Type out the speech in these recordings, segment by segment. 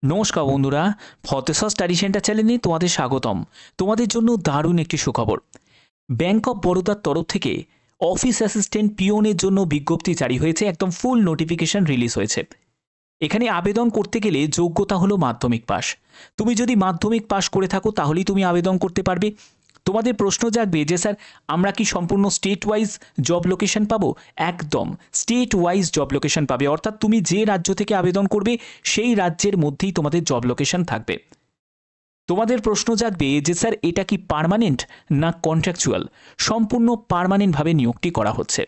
নমস্কার বন্ধুরা, ফতেশ্বর study centre চ্যানেলে তোমাদের স্বাগতম। তোমাদের জন্য দারুণ একটি সুখবর। ব্যাংক অফ বরোদার তরফ থেকে অফিস অ্যাসিস্ট্যান্ট পিওনের জন্য বিজ্ঞপ্তি জারি হয়েছে, একদম ফুল নোটিফিকেশন রিলিজ হয়েছে। এখানে আবেদন করতে গেলে যোগ্যতা হলো মাধ্যমিক পাস। তুমি যদি মাধ্যমিক পাস করে থাকো তাহলেই তুমি আবেদন করতে পারবে। তোমাদের প্রশ্ন জাগবে যে স্যার আমরা কি সম্পূর্ণ স্টেট ওয়াইজ জব লোকেশন পাবো? একদম স্টেট ওয়াইজ জব লোকেশন পাবে, অর্থাৎ তুমি যে রাজ্য থেকে আবেদন করবে সেই রাজ্যের মধ্যেই তোমাদের জব লোকেশন থাকবে। তোমাদের প্রশ্ন জাগবে যে স্যার এটা কি পার্মানেন্ট না কন্ট্রাকচুয়াল? সম্পূর্ণ পার্মানেন্টভাবে নিয়োগটি করা হচ্ছে।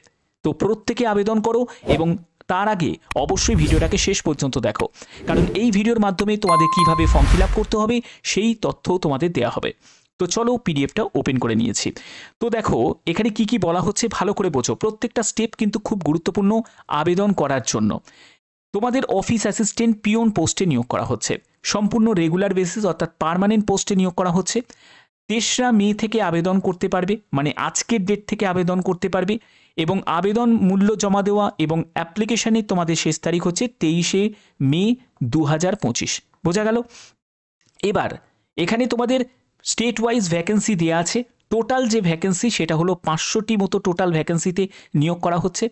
তো প্রত্যেকে আবেদন করো এবং তার আগে অবশ্যই ভিডিওটাকে শেষ পর্যন্ত দেখো, কারণ এই ভিডিওর মাধ্যমে তোমাদের কিভাবে ফর্ম ফিল আপ করতে হবে সেই তথ্য তোমাদের দেওয়া হবে। তো চলো পিডিএফটা ওপেন করে নিয়েছি। তো দেখো এখানে কি কি বলা হচ্ছে ভালো করে বোঝো, প্রত্যেকটা স্টেপ কিন্তু খুব গুরুত্বপূর্ণ আবেদন করার জন্য। তোমাদের অফিস অ্যাসিস্ট্যান্ট পিওন পোস্টে নিয়োগ করা হচ্ছে, সম্পূর্ণ রেগুলার বেসিস অর্থাৎ পার্মানেন্ট পোস্টে নিয়োগ করা হচ্ছে। 3রা মে থেকে আবেদন করতে পারবে, মানে আজকের ডেট থেকে আবেদন করতে পারবে, এবং আবেদন মূল্য জমা দেওয়া এবং অ্যাপ্লিকেশনের তোমাদের শেষ তারিখ হচ্ছে 23শে মে 2025। বোঝা গেল? এবার এখানে তোমাদের স্টেট ওয়াইজ ভ্যাকেন্সি দেওয়া আছে। টোটাল যে ভ্যাকেন্সি সেটা হলো 500টি মতো টোটাল ভ্যাকেন্সিতে নিয়োগ করা হচ্ছে।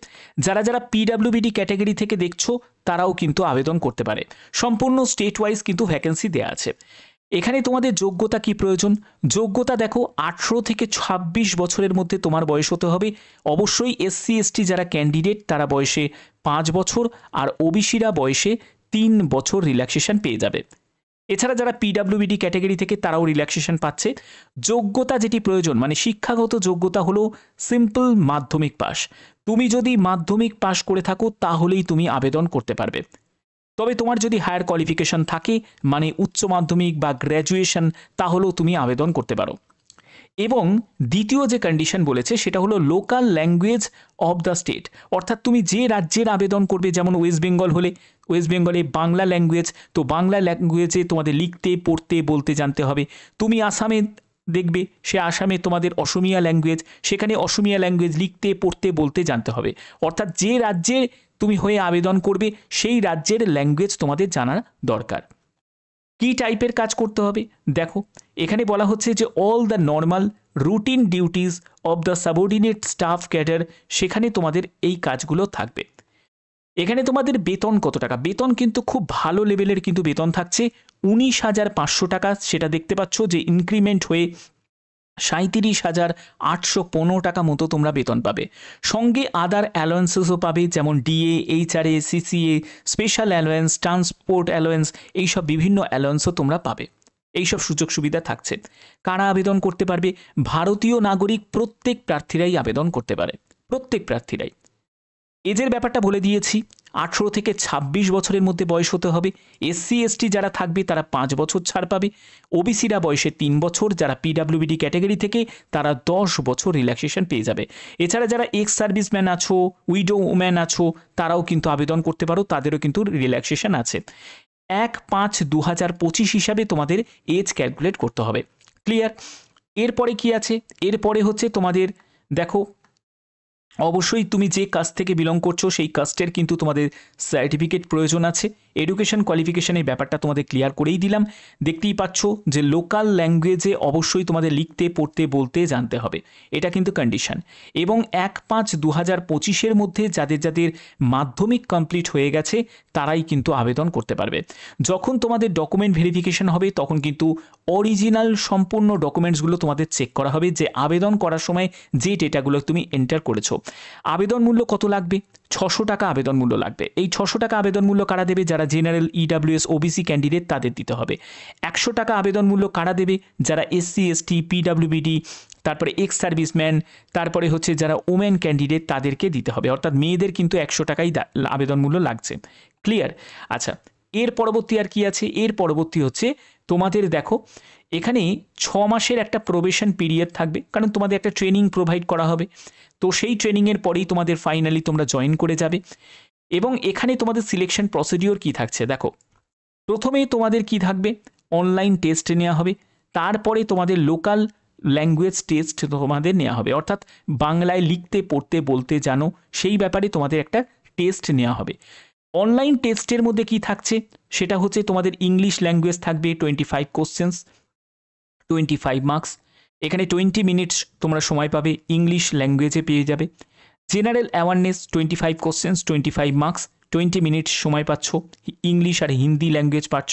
যারা যারা পিডাব্লিউবিডি ক্যাটাগরি থেকে দেখছো তারাও কিন্তু আবেদন করতে পারে। সম্পূর্ণ স্টেট ওয়াইজ কিন্তু ভ্যাকেন্সি দেওয়া আছে। এখানে তোমাদের যোগ্যতা কি প্রয়োজন? যোগ্যতা দেখো 18 থেকে 26 বছরের মধ্যে তোমার বয়স হতে হবে। অবশ্যই এসসি এসটি যারা ক্যান্ডিডেট তারা বয়সে 5 বছর, আর ওবিসিরা বয়সে 3 বছর রিল্যাক্সেশন পেয়ে যাবে। এছাড়া যারা পিডাব্লিউবিডি ক্যাটাগরি থেকে তারাও রিল্যাক্সেশন পাচ্ছে। যোগ্যতা যেটি প্রয়োজন মানে শিক্ষাগত যোগ্যতা হলো সিম্পল মাধ্যমিক পাস। তুমি যদি মাধ্যমিক পাস করে থাকো তাহলেই তুমি আবেদন করতে পারবে। তবে তোমার যদি হায়ার কোয়ালিফিকেশন থাকে মানে উচ্চ মাধ্যমিক বা গ্র্যাজুয়েশন, তাহলেও তুমি আবেদন করতে পারো। এবং দ্বিতীয় যে কন্ডিশন বলেছে সেটা হলো local language of the state, অর্থাৎ তুমি যে রাজ্যের আবেদন করবে, যেমন ওয়েস্ট বেঙ্গল হলে ওয়েস্ট বেঙ্গলে বাংলা ল্যাঙ্গুয়েজ, তো বাংলা ল্যাঙ্গুয়েজে তোমাদের লিখতে পড়তে বলতে জানতে হবে। তুমি আসামে দেখবে, সে আসামে তোমাদের অসমিয়া ল্যাঙ্গুয়েজ, সেখানে অসমিয়া ল্যাঙ্গুয়েজ লিখতে পড়তে বলতে জানতে হবে। অর্থাৎ যে রাজ্যে তুমি হয়ে আবেদন করবে সেই রাজ্যের ল্যাঙ্গুয়েজ তোমাদের জানা দরকার। কি টাইপের কাজ করতে হবে দেখো, এখানে বলা হচ্ছে যে all the normal routine duties of the subordinate staff cadre, সেখানে তোমাদের এই কাজগুলো থাকবে। এখানে তোমাদের বেতন কত টাকা? বেতন কিন্তু খুব ভালো লেভেলের কিন্তু বেতন থাকছে, 19,500 টাকা। সেটা দেখতে পাচ্ছ যে ইনক্রিমেন্ট হয়ে 37,815 টাকা মতো তোমরা বেতন পাবে। সঙ্গে আদার অ্যালোয়েন্সেসও পাবে, যেমন DA, HRA, CCA, special allowance, transport allowance, এইসব বিভিন্ন অ্যালোয়েন্সও তোমরা পাবে। এইসব সুযোগ সুবিধা থাকছে। কারা আবেদন করতে পারবে? ভারতীয় নাগরিক প্রত্যেক প্রার্থীরাই আবেদন করতে পারে, প্রত্যেক প্রার্থীরাই। এজের ব্যাপারটা বলে দিয়েছি, 18 থেকে 26 বছরের মধ্যে বয়স হতে হবে। এসসি এসটি যারা থাকবে তারা 5 বছর ছাড় পাবে। ওবিসিরা বয়সে 3 বছর, যারা পিডাব্লিউবিডি ক্যাটাগরি থেকে তারা 10 বছর রিল্যাক্সেশন পেয়ে যাবে। এছাড়া যারা এক্স সার্ভিসম্যান আছো, উইডো ওম্যান আছো, তারাও কিন্তু আবেদন করতে পারো, তাদেরও কিন্তু রিল্যাক্সেশন আছে। 1/5/2025 হিসাবে তোমাদের এজ ক্যালকুলেট করতে হবে। ক্লিয়ার? এরপরে কি আছে? এরপরে হচ্ছে তোমাদের দেখো, অবশ্যই তুমি যে কাস্ট থেকে বিলং করছো সেই কাস্টের কিন্তু তোমাদের সার্টিফিকেট প্রয়োজন আছে। এডুকেশন কোয়ালিফিকেশনের ব্যাপারটা তোমাদের ক্লিয়ার করেই দিলাম। দেখতেই পাচ্ছ যে লোকাল ল্যাঙ্গুয়েজে অবশ্যই তোমাদের লিখতে পড়তে বলতে জানতে হবে, এটা কিন্তু কন্ডিশন। এবং 1/5/2025 মধ্যে যাদের যাদের মাধ্যমিক কমপ্লিট হয়ে গেছে তারাই কিন্তু আবেদন করতে পারবে। যখন তোমাদের ডকুমেন্ট ভেরিফিকেশন হবে তখন কিন্তু অরিজিনাল সম্পূর্ণ ডকুমেন্টসগুলো তোমাদের চেক করা হবে, যে আবেদন করার সময় যে ডেটাগুলো তুমি এন্টার করেছো। আবেদন মূল্য কত লাগবে? 600 টাকা আবেদন মূল্য লাগবে। এই 600 টাকা আবেদন মূল্য কারা দেবে? যারা জেনারেল, ইডাব্লিউএস, ওবিসি ক্যান্ডিডেট তাদের দিতে হবে। 100 টাকা আবেদন মূল্য কারা দেবে? যারা এসসি এসটি, পিডাব্লিউবিডি, তারপরে এক্স সার্ভিসম্যান, তারপরে হচ্ছে যারা ওমেন ক্যান্ডিডেট তাদেরকে দিতে হবে। অর্থাৎ মেয়েদের কিন্তু 100 টাকাই আবেদন মূল্য লাগছে। ক্লিয়ার? আচ্ছা, এর পরবর্তী আর কি আছে? এর পরবর্তী হচ্ছে তোমাদের দেখো, এখানে 6 মাসের একটা প্রবেশন পিরিয়ড থাকবে, কারণ তোমাদের একটা ট্রেনিং প্রোভাইড করা হবে। তো সেই ট্রেনিংয়ের পরেই তোমাদের ফাইনালি তোমরা জয়েন করে যাবে। এবং এখানে তোমাদের সিলেকশন প্রসিডিওর কি থাকছে দেখো, প্রথমেই তোমাদের কি থাকবে? অনলাইন টেস্ট নেওয়া হবে, তারপরে তোমাদের লোকাল ল্যাঙ্গুয়েজ টেস্ট তোমাদের নেওয়া হবে, অর্থাৎ বাংলায় লিখতে পড়তে বলতে জানো সেই ব্যাপারে তোমাদের একটা টেস্ট নেওয়া হবে। অনলাইন টেস্টের মধ্যে কি থাকছে সেটা হচ্ছে তোমাদের ইংলিশ ল্যাঙ্গুয়েজ থাকবে 25 কোশ্চেন্স, 25 মার্কস। এখানে 20 মিনিটস তোমরা সময় পাবে, ইংলিশ ল্যাঙ্গুয়েজে পেয়ে যাবে। General awareness 25 questions, 25 marks, 20 minutes সময় পাচ্ছ, ইংলিশ আর হিন্দি ল্যাঙ্গুয়েজ পাচ্ছ।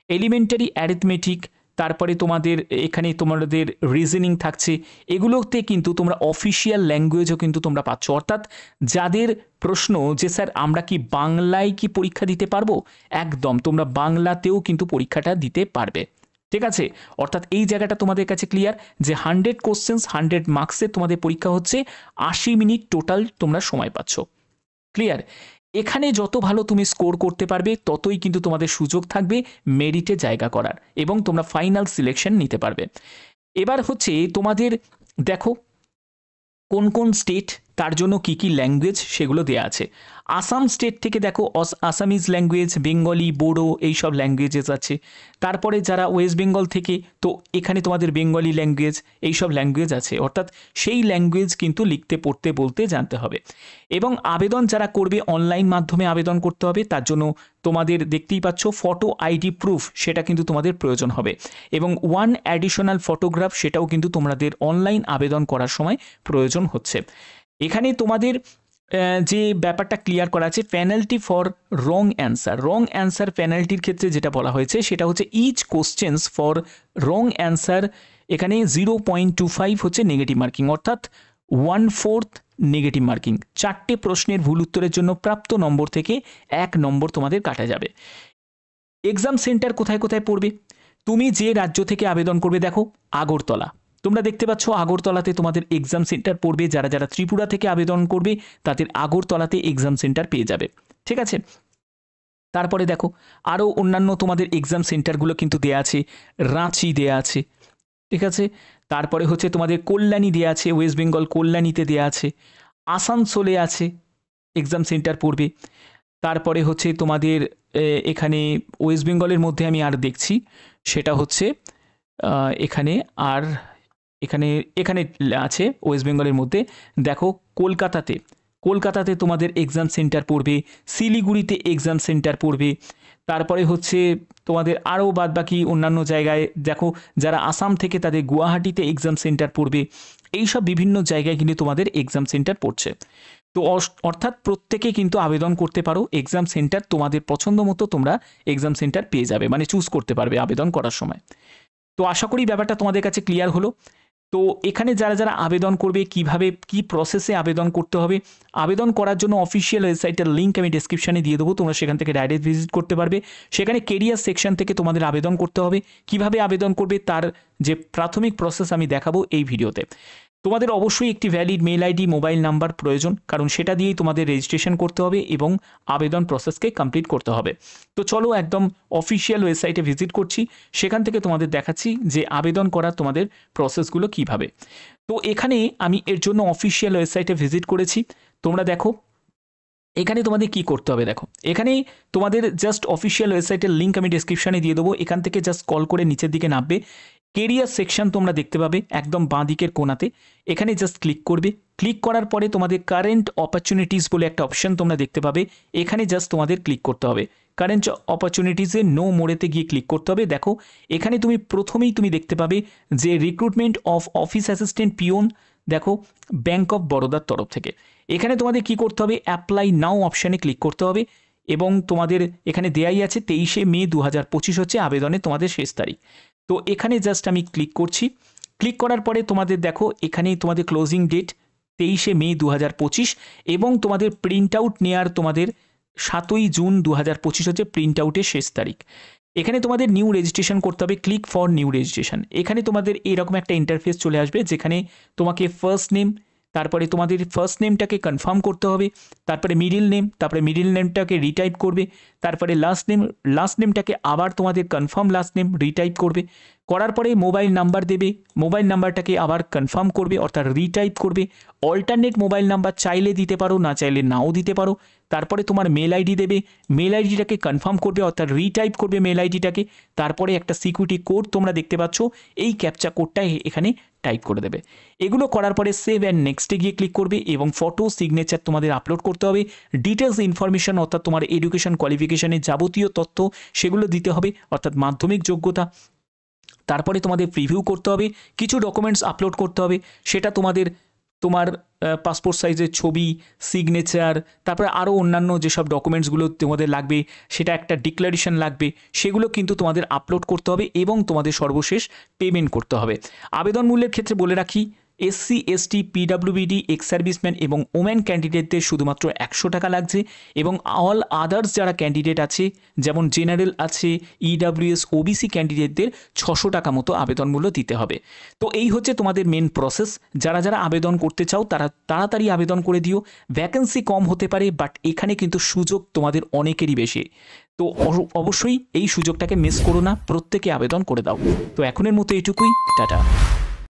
এলিমেন্টারি অ্যারিথমেটিক, তারপরে তোমাদের এখানে তোমাদের রিজনিং থাকছে। এগুলোতে কিন্তু তোমরা অফিসিয়াল ল্যাঙ্গুয়েজও কিন্তু তোমরা পাচ্ছ। অর্থাৎ যাদের প্রশ্ন যে স্যার আমরা কি বাংলায় কি পরীক্ষা দিতে পারবো, একদম তোমরা বাংলাতেও কিন্তু পরীক্ষাটা দিতে পারবে। ঠিক আছে, অর্থাৎ এই জায়গাটা তোমাদের কাছে ক্লিয়ার যে 100 কোশ্চেন্স 100 মার্কসে তোমাদের পরীক্ষা হচ্ছে, 80 মিনিট টোটাল তোমরা সময় পাচ্ছ। ক্লিয়ার? এখানে যত ভালো তুমি স্কোর করতে পারবে ততই কিন্তু তোমাদের সুযোগ থাকবে মেরিটে জায়গা করার এবং তোমরা ফাইনাল সিলেকশন নিতে পারবে। এবার হচ্ছে তোমাদের দেখো কোন কোন স্টেট, তার জন্য কি কি ল্যাঙ্গুয়েজ সেগুলো দেওয়া আছে। আসাম স্টেট থেকে দেখো আসামিজ ল্যাঙ্গুয়েজ, বেঙ্গলি, বোডো এইসব ল্যাঙ্গুয়েজেস আছে। তারপরে যারা ওয়েস্ট বেঙ্গল থেকে, তো এখানে তোমাদের বেঙ্গলি ল্যাঙ্গুয়েজ এইসব ল্যাঙ্গুয়েজ আছে। অর্থাৎ সেই ল্যাঙ্গুয়েজ কিন্তু লিখতে পড়তে বলতে জানতে হবে। এবং আবেদন যারা করবে অনলাইন মাধ্যমে আবেদন করতে হবে, তার জন্য তোমাদের দেখতেই পাচ্ছ ফটো আইডি প্রুফ সেটা কিন্তু তোমাদের প্রয়োজন হবে এবং 1 অ্যাডিশনাল ফটোগ্রাফ সেটাও কিন্তু তোমাদের অনলাইন আবেদন করার সময় প্রয়োজন হচ্ছে। এখানে তোমাদের যে ব্যাপারটা ক্লিয়ার করা আছে, penalty for wrong answer. Wrong answer পেনাল্টির ক্ষেত্রে যেটা বলা হয়েছে সেটা হচ্ছে each questions for wrong answer, এখানে 0.25 হচ্ছে নেগেটিভ মার্কিং, অর্থাৎ 1/4 নেগেটিভ মার্কিং। 4টে প্রশ্নের ভুল উত্তরের জন্য প্রাপ্ত নম্বর থেকে 1 নম্বর তোমাদের কাটা যাবে। এক্সাম সেন্টার কোথায় কোথায় পড়বে, তুমি যে রাজ্য থেকে আবেদন করবে, দেখো আগরতলা, তোমরা দেখতে পাচ্ছ আগরতলাতে তোমাদের এক্সাম সেন্টার পড়বে। যারা যারা ত্রিপুরা থেকে আবেদন করবে তাদের আগরতলাতে এক্সাম সেন্টার পেয়ে যাবে। ঠিক আছে, তারপরে দেখো আরও অন্যান্য তোমাদের এক্সাম সেন্টারগুলো কিন্তু দেয়া আছে, রাঁচি দেয়া আছে। ঠিক আছে, তারপরে হচ্ছে তোমাদের কল্যাণী দেয়া আছে, ওয়েস্ট বেঙ্গল কল্যাণীতে দেয়া আছে, আসানসোলে আছে এক্সাম সেন্টার পড়বে। তারপরে হচ্ছে তোমাদের এখানে ওয়েস্ট বেঙ্গলের মধ্যে আমি আর দেখছি সেটা হচ্ছে এখানে আর এখানে এখানে আছে ওয়েস্ট বেঙ্গলের মধ্যে, দেখো কলকাতাতে তোমাদের এক্সাম সেন্টার পড়বে, শিলিগুড়িতে এক্সাম সেন্টার পড়বে। তারপরে হচ্ছে তোমাদের আরও বাদবাকি অন্যান্য জায়গায় দেখো, যারা আসাম থেকে তাদের গুয়াহাটিতে এক্সাম সেন্টার পড়বে। এইসব বিভিন্ন জায়গায় কিন্তু তোমাদের এক্সাম সেন্টার পড়ছে। তো অর্থাৎ প্রত্যেকে কিন্তু আবেদন করতে পারো, এক্সাম সেন্টার তোমাদের পছন্দ মতো তোমরা এক্সাম সেন্টার পেয়ে যাবে, মানে চুজ করতে পারবে আবেদন করার সময়। তো আশা করি ব্যাপারটা তোমাদের কাছে ক্লিয়ার হলো। তো এখানে যারা যারা আবেদন করবে, কিভাবে কি প্রসেসে আবেদন করতে হবে, আবেদন করার জন্য অফিসিয়াল ওয়েবসাইটের লিঙ্ক আমি ডেসক্রিপশানে দিয়ে দেবো, তোমরা সেখান থেকে ডাইরেক্ট ভিজিট করতে পারবে। সেখানে কেরিয়ার সেকশন থেকে তোমাদের আবেদন করতে হবে। কিভাবে আবেদন করবে তার যে প্রাথমিক প্রসেস আমি দেখাবো এই ভিডিওতে। তোমাদের অবশ্যই একটি valid mail ID, mobile number প্রয়োজন, কারণ সেটা দিয়েই তোমাদের রেজিস্ট্রেশন করতে হবে এবং আবেদন প্রসেসকে কমপ্লিট করতে হবে। তো চলো একদম অফিসিয়াল ওয়েবসাইটে ভিজিট করছি, সেখান থেকে তোমাদের দেখাচ্ছি যে আবেদন করার তোমাদের প্রসেসগুলো কিভাবে। তো এখানে আমি এর জন্য অফিসিয়াল ওয়েবসাইটে ভিজিট করেছি। তোমরা দেখো এখানে তোমাদের কি করতে হবে, দেখো এখানে তোমাদের জাস্ট অফিসিয়াল ওয়েবসাইটের লিঙ্ক আমি ডেসক্রিপশানে দিয়ে দেবো। এখান থেকে জাস্ট কল করে নিচের দিকে নামবে, কেরিয়ার সেকশন তোমরা দেখতে পাবে একদম বাঁ দিকের কোণাতে। এখানে জাস্ট ক্লিক করবে, ক্লিক করার পরে তোমাদের কারেন্ট অপরচুনিটিস বলে একটা অপশন তোমরা দেখতে পাবে। এখানে জাস্ট তোমাদের ক্লিক করতে হবে, কারেন্ট অপরচুনিটিসে নো মোড়েতে গিয়ে ক্লিক করতে হবে। দেখো এখানে তুমি প্রথমেই তুমি দেখতে পাবে যে recruitment of office assistant peon, দেখো ব্যাঙ্ক অফ বরোদার তরফ থেকে। এখানে তোমাদের কি করতে হবে, অ্যাপ্লাই নাও অপশানে ক্লিক করতে হবে এবং তোমাদের এখানে দেয়াই আছে 23শে মে 2025 হচ্ছে আবেদনে তোমাদের শেষ তারিখ। তো এখানে জাস্ট আমি ক্লিক করছি, ক্লিক করার পরে তোমাদের দেখো এখানেই তোমাদের ক্লোজিং ডেট 23শে মে 2025 এবং তোমাদের প্রিন্ট আউট নেওয়ার তোমাদের 7ই জুন 2025 হচ্ছে প্রিন্ট আউটের শেষ তারিখ। এখানে তোমাদের নিউ রেজিস্ট্রেশন করতে হবে, ক্লিক ফর নিউ রেজিস্ট্রেশন। এখানে তোমাদের এরকম একটা ইন্টারফেস চলে আসবে যেখানে তোমাকে ফার্স্ট নেম, তারপরে তোমাদের ফার্স্ট নেমটাকে কনফার্ম করতে হবে, তারপরে মিডিল নেম, তারপরে মিডিল নেমটাকে রিটাইপ করবে, তারপরে লাস্ট নেমটাকে আবার তোমাদের কনফার্ম লাস্ট নেম রিটাইপ করবে, করার পরে মোবাইল নাম্বার দেবে, মোবাইল নাম্বারটাকে আবার কনফার্ম করবে অর্থাৎ রিটাইপ করবে। অল্টারনেট মোবাইল নাম্বার চাইলে দিতে পারো, না চাইলে নাও দিতে পারো। তারপরে তোমার মেল আইডি দেবে, মেল আইডিটাকে কনফার্ম করবে অর্থাৎ রিটাইপ করবে মেল আইডিটাকে। তারপরে একটা সিকিউরিটি কোড তোমরা দেখতে পাচ্ছ, এই ক্যাপচা কোডটা এখানে টাইপ করে দেবে। এগুলো করার পরে সেভ অ্যান্ড নেক্সটে গিয়ে ক্লিক করবে এবং ফটো সিগনেচার তোমাদের আপলোড করতে হবে। ডিটেলস ইনফরমেশন অর্থাৎ তোমার এডুকেশন কোয়ালিফিকেশনের যাবতীয় তথ্য সেগুলো দিতে হবে, অর্থাৎ মাধ্যমিক যোগ্যতা। তারপরে তোমাদের প্রিভিউ করতে হবে, কিছু ডকুমেন্টস আপলোড করতে হবে, সেটা তোমার পাসপোর্ট সাইজের ছবি, সিগনেচার, তারপরে আরও অন্যান্য যেসব ডকুমেন্টসগুলো তোমাদের লাগবে, সেটা একটা ডিক্লারেশন লাগবে, সেগুলো কিন্তু তোমাদের আপলোড করতে হবে এবং তোমাদের সর্বশেষ পেমেন্ট করতে হবে। আবেদন মূল্যের ক্ষেত্রে বলে রাখি, এসসি, এসটি, পিডাব্লিউবিডি, এক্স সার্ভিসম্যান এবং ওমেন ক্যান্ডিডেটদের শুধুমাত্র 100 টাকা লাগছে এবং অল আদার্স যারা ক্যান্ডিডেট আছে, যেমন জেনারেল আছে, ইডাব্লিউএস, ওবিসি ক্যান্ডিডেটদের 600 টাকা মতো আবেদন মূল্য দিতে হবে। তো এই হচ্ছে তোমাদের মেন প্রসেস। যারা যারা আবেদন করতে চাও তারা তাড়াতাড়ি আবেদন করে দিও। ভ্যাকেন্সি কম হতে পারে, বাট এখানে কিন্তু সুযোগ তোমাদের অনেকেরই বেশি। তো অবশ্যই এই সুযোগটাকে মিস করো না, প্রত্যেকে আবেদন করে দাও। তো এখনের মতো এইটুকুই, টাটা।